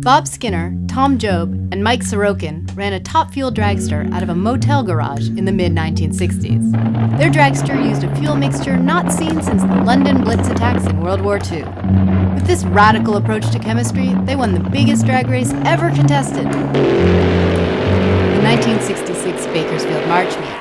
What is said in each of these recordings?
Bob Skinner, Tom Job, and Mike Sorokin ran a top fuel dragster out of a motel garage in the mid-1960s. Their dragster used a fuel mixture not seen since the London Blitz attacks in World War II. With this radical approach to chemistry, they won the biggest drag race ever contested, the 1966 Bakersfield March Meet.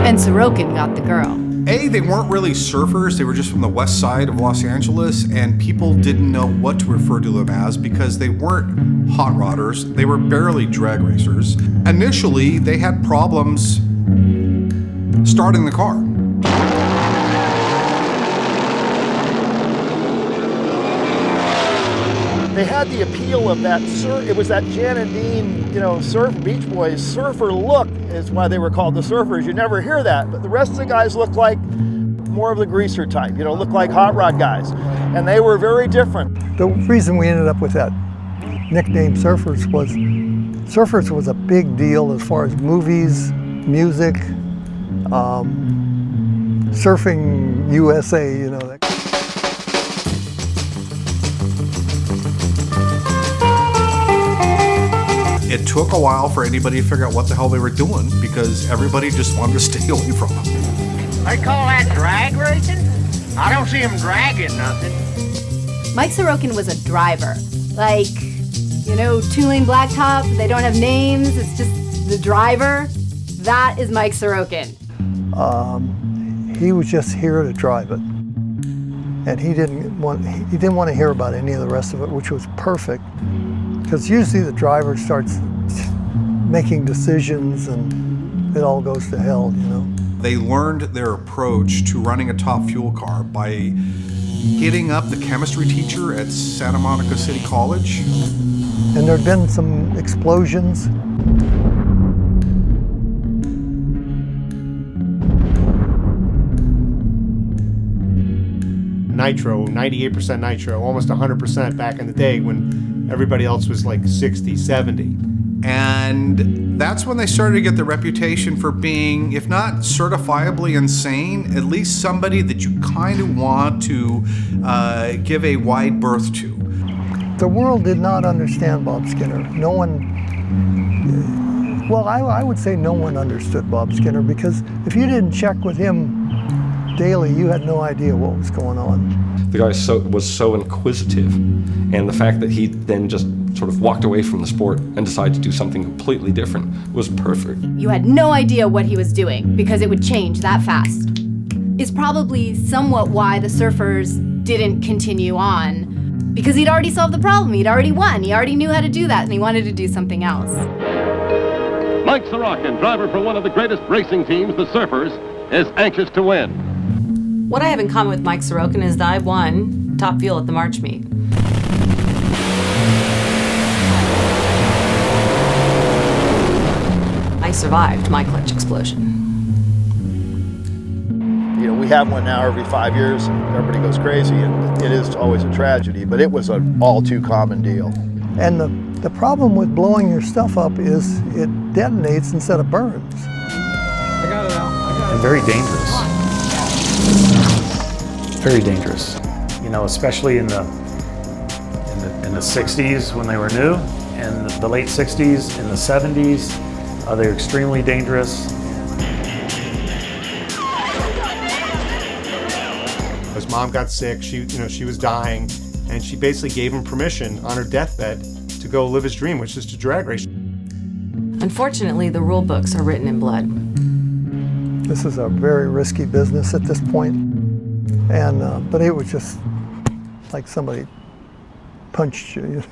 And Sorokin got the girl. They weren't really surfers, they were just from the west side of Los Angeles, and people didn't know what to refer to them as because they weren't hot rodders, they were barely drag racers. Initially, they had problems starting the car. They had the appeal of that it was that Jan and Dean, surf Beach Boys surfer look is why they were called the surfers. You never hear that, but the rest of the guys looked like more of the greaser type, looked like hot rod guys, and they were very different. The reason we ended up with that nickname Surfers was a big deal as far as movies, music, surfing USA, It took a while for anybody to figure out what the hell they were doing because everybody just wanted to stay away from them. They call that drag racing? I don't see them dragging nothing. Mike Sorokin was a driver. Like, two-lane blacktop, they don't have names, it's just the driver. That is Mike Sorokin. He was just here to drive it. And he didn't want to hear about any of the rest of it, which was perfect. Because usually the driver starts making decisions and it all goes to hell, They learned their approach to running a top fuel car by hitting up the chemistry teacher at Santa Monica City College. And there'd been some explosions. Nitro, 98% nitro, almost 100% back in the day when everybody else was like 60, 70. And that's when they started to get the reputation for being, if not certifiably insane, at least somebody that you kind of want to give a wide berth to. The world did not understand Bob Skinner. No one, I would say no one understood Bob Skinner because if you didn't check with him daily, you had no idea what was going on. The guy was so inquisitive, and the fact that he then just sort of walked away from the sport and decided to do something completely different was perfect. You had no idea what he was doing because it would change that fast. Is probably somewhat why the surfers didn't continue on, because he'd already solved the problem, he'd already won, he already knew how to do that, and he wanted to do something else. Mike Sorokin, driver for one of the greatest racing teams, the Surfers, is anxious to win. What I have in common with Mike Sorokin is that I won top fuel at the March Meet. I survived my clutch explosion. We have one now every 5 years, and everybody goes crazy, and it is always a tragedy, but it was an all too common deal. And the problem with blowing your stuff up is it detonates instead of burns. I got it out. And very dangerous. Very dangerous. Especially in the 60s when they were new, and the late 60s, in the 70s, they're extremely dangerous. His mom got sick, she was dying, and she basically gave him permission on her deathbed to go live his dream, which is to drag race. Unfortunately, the rule books are written in blood. This is a very risky business at this point, but it was just like somebody punched you,